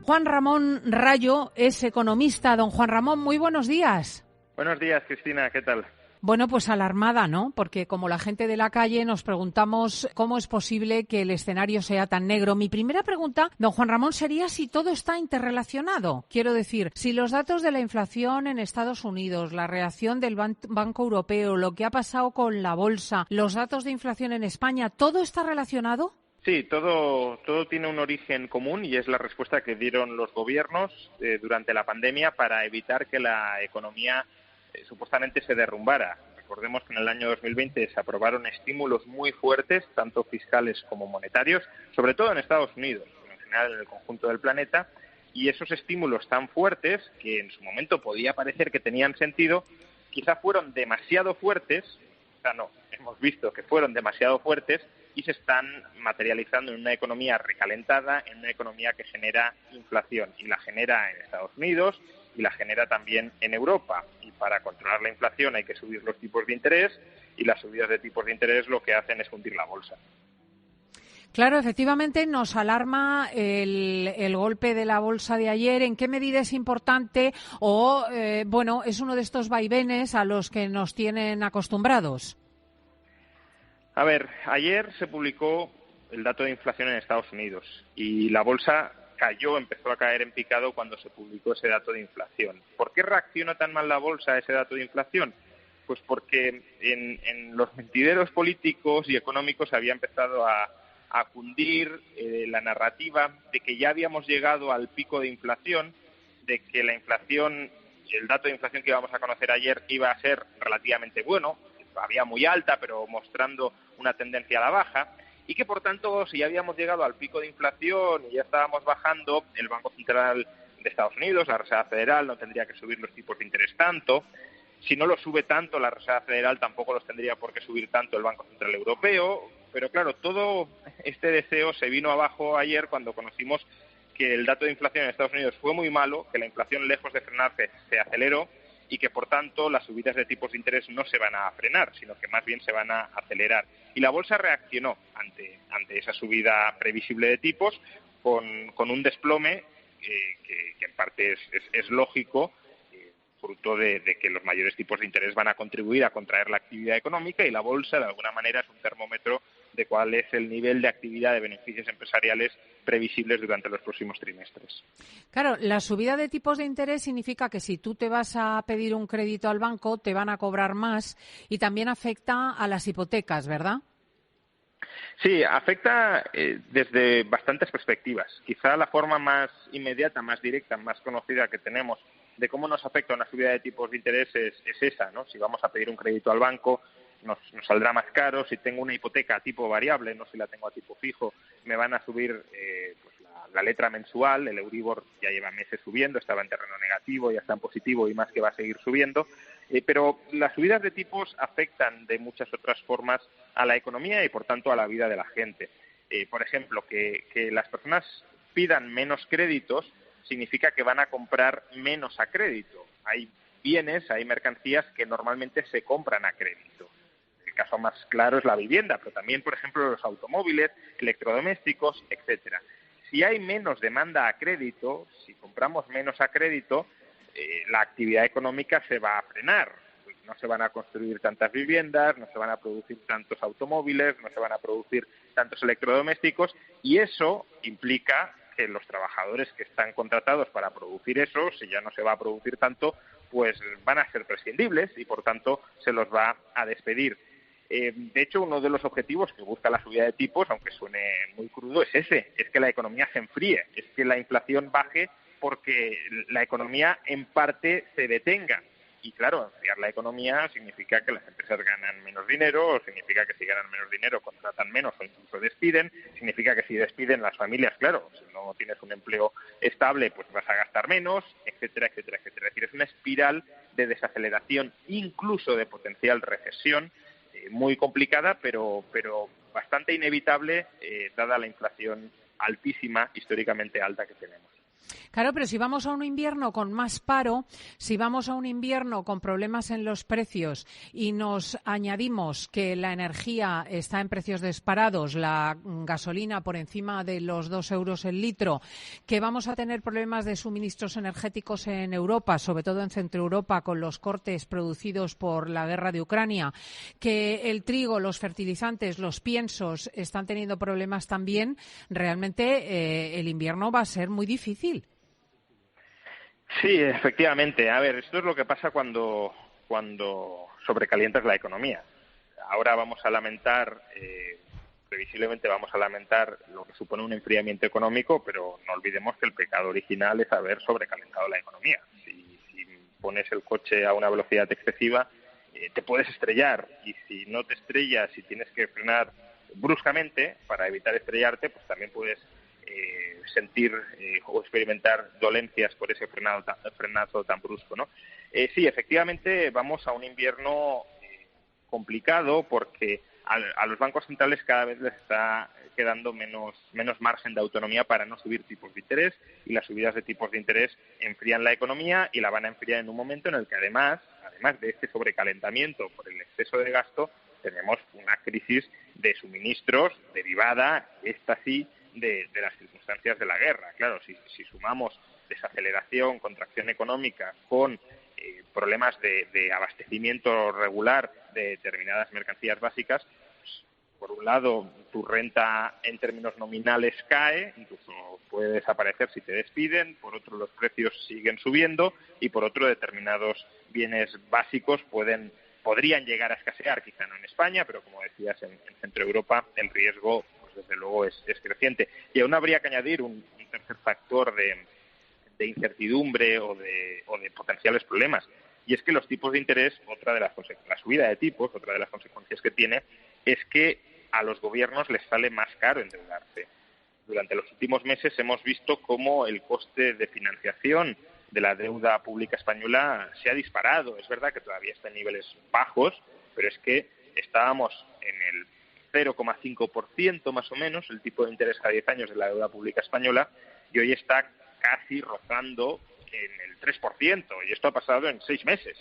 Juan Ramón Rayo es economista. Don Juan Ramón, muy buenos días. Buenos días, Cristina, ¿qué tal? Bueno, pues alarmada, ¿no? Porque como la gente de la calle nos preguntamos cómo es posible que el escenario sea tan negro. Mi primera pregunta, don Juan Ramón, sería si todo está interrelacionado. Quiero decir, si los datos de la inflación en Estados Unidos, la reacción del Banco Europeo, lo que ha pasado con la bolsa, los datos de inflación en España, ¿todo está relacionado? Sí, todo tiene un origen común y es la respuesta que dieron los gobiernos durante la pandemia para evitar que la economía supuestamente se derrumbara. Recordemos que en el año 2020 se aprobaron estímulos muy fuertes, tanto fiscales como monetarios, sobre todo en Estados Unidos, en general en el conjunto del planeta, y esos estímulos tan fuertes, que en su momento podía parecer que tenían sentido, quizá fueron demasiado fuertes, hemos visto que fueron demasiado fuertes y se están materializando en una economía recalentada, en una economía que genera inflación, y la genera en Estados Unidos y la genera también en Europa. Y para controlar la inflación hay que subir los tipos de interés, y las subidas de tipos de interés lo que hacen es hundir la bolsa. Claro, efectivamente nos alarma el golpe de la bolsa de ayer. ¿En qué medida es importante o, es uno de estos vaivenes a los que nos tienen acostumbrados? A ver, ayer se publicó el dato de inflación en Estados Unidos y la bolsa empezó a caer en picado cuando se publicó ese dato de inflación. ¿Por qué reaccionó tan mal la bolsa a ese dato de inflación? Pues porque en los mentideros políticos y económicos había empezado a cundir la narrativa de que ya habíamos llegado al pico de inflación, de que la inflación, el dato de inflación que íbamos a conocer ayer iba a ser relativamente bueno, todavía muy alta, pero mostrando una tendencia a la baja, y que, por tanto, si ya habíamos llegado al pico de inflación y ya estábamos bajando, el Banco Central de Estados Unidos, la Reserva Federal, no tendría que subir los tipos de interés tanto. Si no los sube tanto la Reserva Federal, tampoco los tendría por qué subir tanto el Banco Central Europeo. Pero, claro, todo este deseo se vino abajo ayer cuando conocimos que el dato de inflación en Estados Unidos fue muy malo, que la inflación, lejos de frenarse, se aceleró, y que, por tanto, las subidas de tipos de interés no se van a frenar, sino que más bien se van a acelerar. Y la bolsa reaccionó ante esa subida previsible de tipos con un desplome que en parte es lógico, fruto de que los mayores tipos de interés van a contribuir a contraer la actividad económica, y la bolsa, de alguna manera, es un termómetro de cuál es el nivel de actividad de beneficios empresariales previsibles durante los próximos trimestres. Claro, la subida de tipos de interés significa que si tú te vas a pedir un crédito al banco, te van a cobrar más, y también afecta a las hipotecas, ¿verdad? Sí, afecta desde bastantes perspectivas. Quizá la forma más inmediata, más directa, más conocida que tenemos de cómo nos afecta una subida de tipos de interés es esa, ¿no? Si vamos a pedir un crédito al banco, nos saldrá más caro. Si tengo una hipoteca a tipo variable, no si la tengo a tipo fijo, me van a subir la letra mensual. El Euribor ya lleva meses subiendo, estaba en terreno negativo, ya está en positivo y más que va a seguir subiendo. Pero las subidas de tipos afectan de muchas otras formas a la economía y, por tanto, a la vida de la gente. Por ejemplo, que las personas pidan menos créditos significa que van a comprar menos a crédito. Hay bienes, hay mercancías que normalmente se compran a crédito. El caso más claro es la vivienda, pero también, por ejemplo, los automóviles, electrodomésticos, etcétera. Si hay menos demanda a crédito, si compramos menos a crédito, la actividad económica se va a frenar. No se van a construir tantas viviendas, no se van a producir tantos automóviles, no se van a producir tantos electrodomésticos, y eso implica que los trabajadores que están contratados para producir eso, si ya no se va a producir tanto, pues van a ser prescindibles y, por tanto, se los va a despedir. De hecho, uno de los objetivos que busca la subida de tipos, aunque suene muy crudo, es ese, es que la economía se enfríe, es que la inflación baje porque la economía en parte se detenga. Y claro, enfriar la economía significa que las empresas ganan menos dinero, o significa que si ganan menos dinero contratan menos o incluso despiden, significa que si despiden las familias, claro, si no tienes un empleo estable, pues vas a gastar menos, etcétera, etcétera, etcétera. Es decir, es una espiral de desaceleración, incluso de potencial recesión, muy complicada, pero bastante inevitable, dada la inflación altísima, históricamente alta que tenemos. Claro, pero si vamos a un invierno con más paro, si vamos a un invierno con problemas en los precios y nos añadimos que la energía está en precios disparados, la gasolina por encima de los 2 euros el litro, que vamos a tener problemas de suministros energéticos en Europa, sobre todo en Centroeuropa, con los cortes producidos por la guerra de Ucrania, que el trigo, los fertilizantes, los piensos están teniendo problemas también, realmente el invierno va a ser muy difícil. Sí, efectivamente. A ver, esto es lo que pasa cuando sobrecalientas la economía. Ahora vamos a lamentar, previsiblemente vamos a lamentar lo que supone un enfriamiento económico, pero no olvidemos que el pecado original es haber sobrecalentado la economía. Si pones el coche a una velocidad excesiva, te puedes estrellar, y si no te estrellas y tienes que frenar bruscamente para evitar estrellarte, pues también puedes sentir o experimentar dolencias por ese frenazo tan brusco, ¿no? Sí, efectivamente vamos a un invierno complicado porque a los bancos centrales cada vez les está quedando menos margen de autonomía para no subir tipos de interés, y las subidas de tipos de interés enfrían la economía y la van a enfriar en un momento en el que además de este sobrecalentamiento por el exceso de gasto, tenemos una crisis de suministros derivada, esta sí, de las circunstancias de la guerra. Claro, si sumamos desaceleración, contracción económica con problemas de abastecimiento regular de determinadas mercancías básicas, pues, por un lado, tu renta en términos nominales cae, incluso puede desaparecer si te despiden, por otro, los precios siguen subiendo, y por otro, determinados bienes básicos podrían llegar a escasear, quizá no en España, pero como decías, en Centroeuropa el riesgo, pues desde luego, es creciente. Y aún habría que añadir un tercer factor de incertidumbre o de potenciales problemas, y es que los tipos de interés, la subida de tipos, otra de las consecuencias que tiene, es que a los gobiernos les sale más caro endeudarse. Durante los últimos meses hemos visto cómo el coste de financiación de la deuda pública española se ha disparado. Es verdad que todavía está en niveles bajos, pero es que estábamos en el 0,5% más o menos, el tipo de interés a 10 años de la deuda pública española, y hoy está casi rozando en el 3%, y esto ha pasado en 6 meses.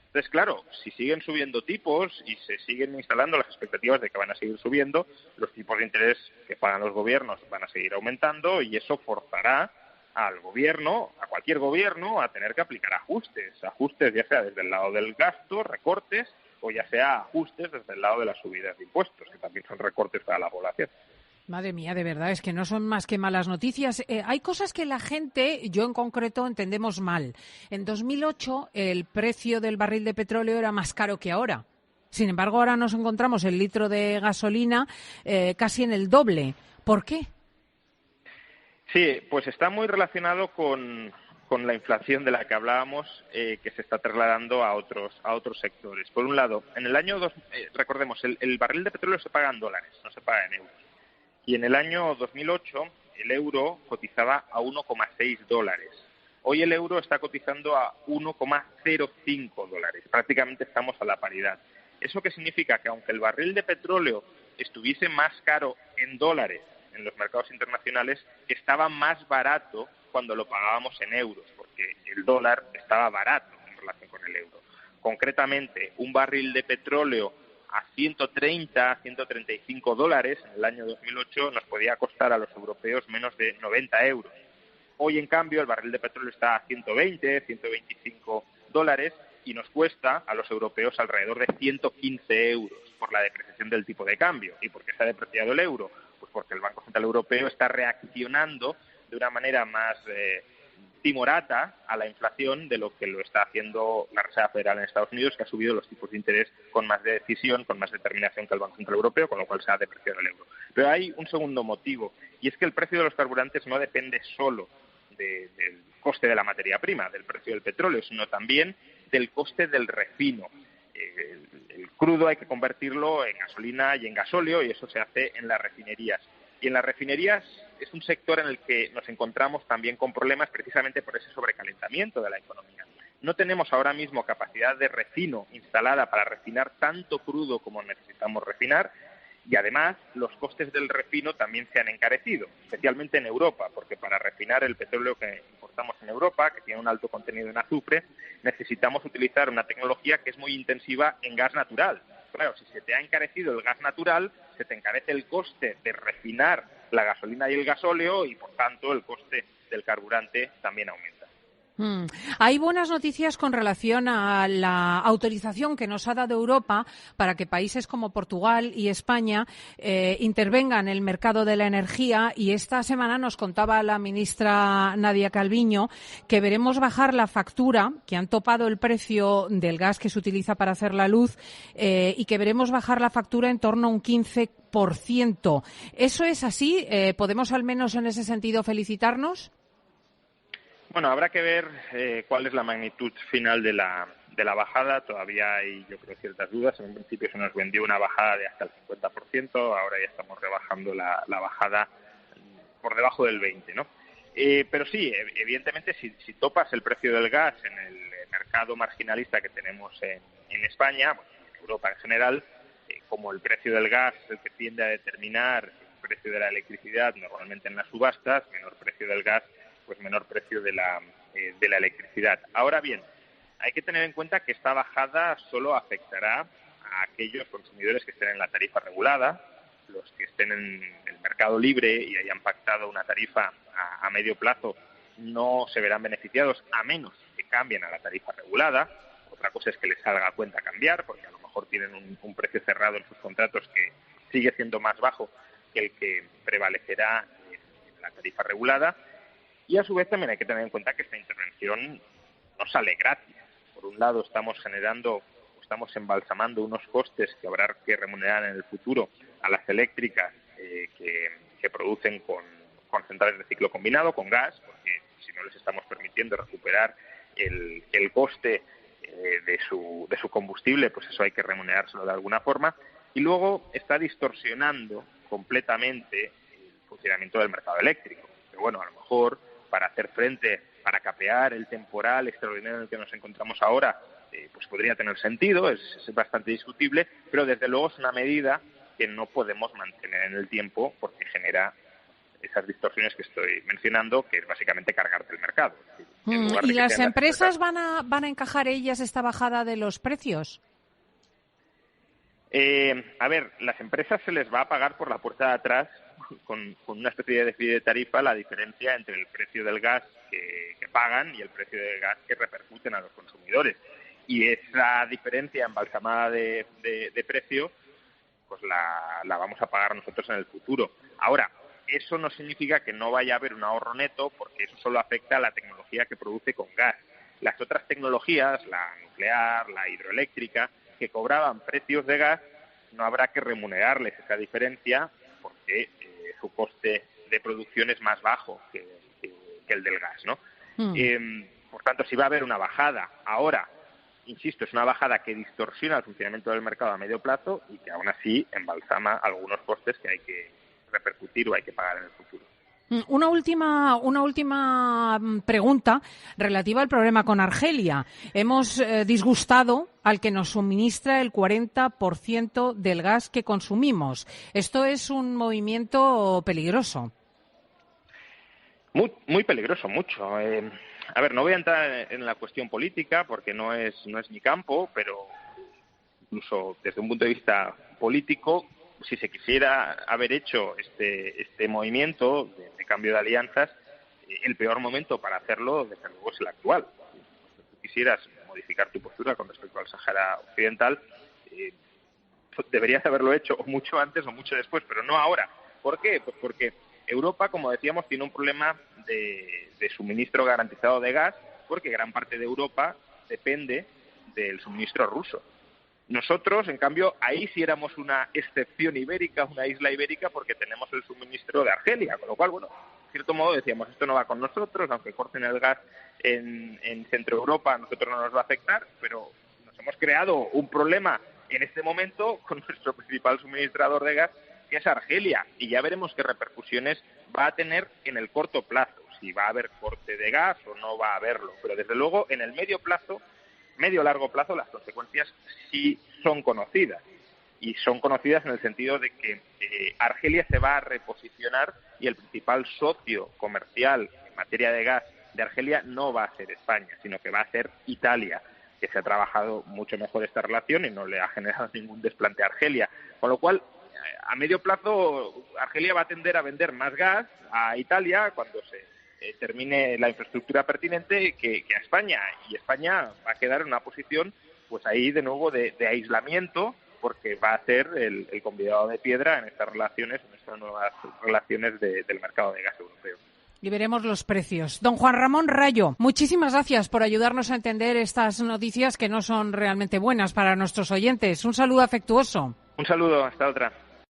Entonces, claro, si siguen subiendo tipos y se siguen instalando las expectativas de que van a seguir subiendo, los tipos de interés que pagan los gobiernos van a seguir aumentando, y eso forzará al gobierno, a cualquier gobierno, a tener que aplicar ajustes ya sea desde el lado del gasto, recortes, o ya sea ajustes desde el lado de las subidas de impuestos, que también son recortes para la población. Madre mía, de verdad, es que no son más que malas noticias. Hay cosas que la gente, yo en concreto, entendemos mal. En 2008 el precio del barril de petróleo era más caro que ahora. Sin embargo, ahora nos encontramos el litro de gasolina casi en el doble. ¿Por qué? Sí, pues está muy relacionado con la inflación de la que hablábamos, que se está trasladando a otros sectores. Por un lado, en el año recordemos, el barril de petróleo se paga en dólares, no se paga en euros. Y en el año 2008 el euro cotizaba a 1,6 dólares. Hoy el euro está cotizando a 1,05 dólares. Prácticamente estamos a la paridad. ¿Eso qué significa? Que aunque el barril de petróleo estuviese más caro en dólares en los mercados internacionales, estaba más barato cuando lo pagábamos en euros, porque el dólar estaba barato en relación con el euro. Concretamente, un barril de petróleo a 130, 135 dólares en el año 2008 nos podía costar a los europeos menos de 90 euros. Hoy, en cambio, el barril de petróleo está a 120, 125 dólares y nos cuesta a los europeos alrededor de 115 euros por la depreciación del tipo de cambio. ¿Y por qué se ha depreciado el euro? Pues porque el Banco Central Europeo está reaccionando de una manera más timorata a la inflación de lo que lo está haciendo la Reserva Federal en Estados Unidos, que ha subido los tipos de interés con más decisión, con más determinación que el Banco Central Europeo, con lo cual se ha depreciado el euro. Pero hay un segundo motivo, y es que el precio de los carburantes no depende solo del coste de la materia prima, del precio del petróleo, sino también del coste del refino. El crudo hay que convertirlo en gasolina y en gasóleo, y eso se hace en las refinerías. Y en las refinerías es un sector en el que nos encontramos también con problemas precisamente por ese sobrecalentamiento de la economía. No tenemos ahora mismo capacidad de refino instalada para refinar tanto crudo como necesitamos refinar, Y además, los costes del refino también se han encarecido, especialmente en Europa, porque para refinar el petróleo que importamos en Europa, que tiene un alto contenido en azufre, necesitamos utilizar una tecnología que es muy intensiva en gas natural. Claro, si se te ha encarecido el gas natural, se te encarece el coste de refinar la gasolina y el gasóleo y, por tanto, el coste del carburante también aumenta. Hay buenas noticias con relación a la autorización que nos ha dado Europa para que países como Portugal y España intervengan en el mercado de la energía, y esta semana nos contaba la ministra Nadia Calviño que veremos bajar la factura, que han topado el precio del gas que se utiliza para hacer la luz, y que veremos bajar la factura en torno a un 15%. ¿Eso es así? ¿Podemos al menos en ese sentido felicitarnos? Bueno, habrá que ver cuál es la magnitud final de la bajada. Todavía hay, yo creo, ciertas dudas. En un principio se nos vendió una bajada de hasta el 50%, ahora ya estamos rebajando la bajada por debajo del 20%, ¿no? Pero sí, evidentemente, si topas el precio del gas en el mercado marginalista que tenemos en España, bueno, en Europa en general, como el precio del gas es el que tiende a determinar el precio de la electricidad, normalmente en las subastas, menor precio del gas, pues menor precio de la electricidad. Ahora bien, hay que tener en cuenta que esta bajada solo afectará a aquellos consumidores que estén en la tarifa regulada. Los que estén en el mercado libre y hayan pactado una tarifa a medio plazo no se verán beneficiados, a menos que cambien a la tarifa regulada. Otra cosa es que les salga a cuenta cambiar, porque a lo mejor tienen un precio cerrado en sus contratos que sigue siendo más bajo que el que prevalecerá en la tarifa regulada. Y a su vez también hay que tener en cuenta que esta intervención no sale gratis. Por un lado estamos embalsamando unos costes que habrá que remunerar en el futuro a las eléctricas que producen con centrales de ciclo combinado, con gas, porque si no les estamos permitiendo recuperar el coste de su combustible, pues eso hay que remunerárselo de alguna forma. Y luego está distorsionando completamente el funcionamiento del mercado eléctrico. Pero bueno, a lo mejor para hacer frente, para capear el temporal extraordinario en el que nos encontramos ahora, pues podría tener sentido, es bastante discutible, pero desde luego es una medida que no podemos mantener en el tiempo porque genera esas distorsiones que estoy mencionando, que es básicamente cargarte el mercado. ¿Y las empresas van a encajar ellas esta bajada de los precios? A ver, las empresas se les va a pagar por la puerta de atrás con una especie de déficit de tarifa la diferencia entre el precio del gas que pagan y el precio del gas que repercuten a los consumidores. Y esa diferencia embalsamada de precio, pues la vamos a pagar nosotros en el futuro. Ahora, eso no significa que no vaya a haber un ahorro neto, porque eso solo afecta a la tecnología que produce con gas. Las otras tecnologías, la nuclear, la hidroeléctrica, que cobraban precios de gas, no habrá que remunerarles esa diferencia porque su coste de producción es más bajo que el del gas, ¿no? Por tanto, si va a haber una bajada ahora, insisto, es una bajada que distorsiona el funcionamiento del mercado a medio plazo y que aún así embalsama algunos costes que hay que repercutir o hay que pagar en el futuro. Una última pregunta relativa al problema con Argelia. Hemos disgustado al que nos suministra el 40% del gas que consumimos. Esto es un movimiento peligroso. Muy peligroso, mucho. A ver, no voy a entrar en la cuestión política porque no es mi campo, pero incluso desde un punto de vista político, si se quisiera haber hecho este movimiento de cambio de alianzas, el peor momento para hacerlo, desde luego, es el actual. Si tú quisieras modificar tu postura con respecto al Sáhara Occidental, deberías haberlo hecho o mucho antes o mucho después, pero no ahora. ¿Por qué? Pues porque Europa, como decíamos, tiene un problema de suministro garantizado de gas, porque gran parte de Europa depende del suministro ruso. Nosotros, en cambio, ahí sí éramos una excepción ibérica, una isla ibérica, porque tenemos el suministro de Argelia, con lo cual, bueno, de cierto modo decíamos, esto no va con nosotros, aunque corten el gas en Centro Europa, a nosotros no nos va a afectar, pero nos hemos creado un problema en este momento con nuestro principal suministrador de gas, que es Argelia, y ya veremos qué repercusiones va a tener en el corto plazo, si va a haber corte de gas o no va a haberlo, pero desde luego en el medio largo plazo las consecuencias sí son conocidas. y son conocidas en el sentido de que Argelia se va a reposicionar y el principal socio comercial en materia de gas de Argelia no va a ser España, sino que va a ser Italia, que se ha trabajado mucho mejor esta relación y no le ha generado ningún desplante a Argelia. Con lo cual, a medio plazo, Argelia va a tender a vender más gas a Italia cuando se termine la infraestructura pertinente que a España. Y España va a quedar en una posición, pues ahí de nuevo, de aislamiento, porque va a ser el convidado de piedra en estas relaciones, en estas nuevas relaciones del mercado de gas europeo. Y veremos los precios. Don Juan Ramón Rayo, muchísimas gracias por ayudarnos a entender estas noticias que no son realmente buenas para nuestros oyentes. Un saludo afectuoso. Un saludo, hasta otra.